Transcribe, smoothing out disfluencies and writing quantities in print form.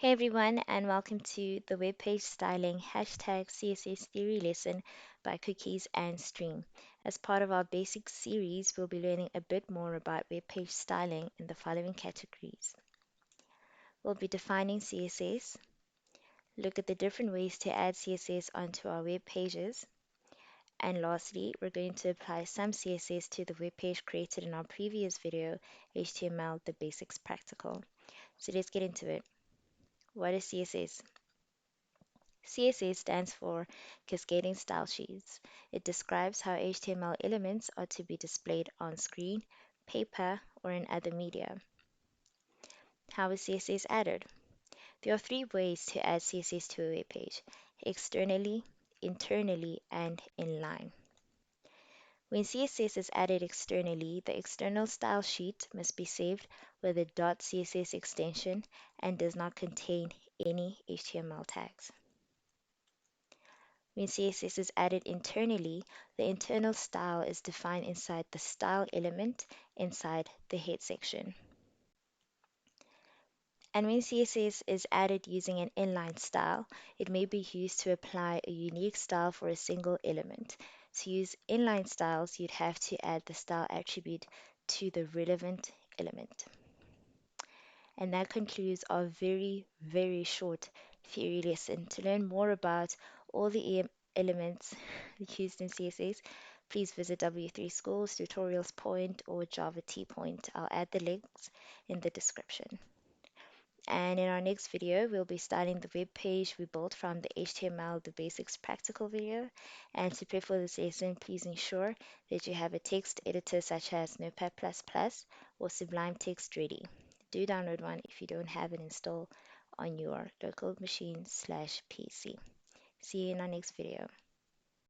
Hey everyone, and welcome to the webpage styling hashtag CSS theory lesson by Cookies and Stream. As part of our basic series, we'll be learning a bit more about webpage styling in the following categories. We'll be defining CSS, look at the different ways to add CSS onto our web pages, and lastly, we're going to apply some CSS to the web page created in our previous video, HTML, the basics practical. So let's get into it. What is CSS? CSS stands for Cascading Style Sheets. It describes how HTML elements are to be displayed on screen, paper, or in other media. How is CSS added? There are three ways to add CSS to a web page: externally, internally, and inline. When CSS is added externally, the external style sheet must be saved with a .css extension and does not contain any HTML tags. When CSS is added internally, the internal style is defined inside the style element inside the head section. And when CSS is added using an inline style, it may be used to apply a unique style for a single element. To use inline styles, you'd have to add the style attribute to the relevant element. And that concludes our very short theory lesson. To learn more about all the elements used in CSS, please visit W3 Schools, Tutorials Point, or Java T Point. I'll add the links in the description. And in our next video, we'll be starting the web page we built from the HTML, the basics practical video. And to prepare for this lesson, please ensure that you have a text editor such as Notepad++ or Sublime Text ready. Do download one if you don't have it installed on your local machine/PC. See you in our next video.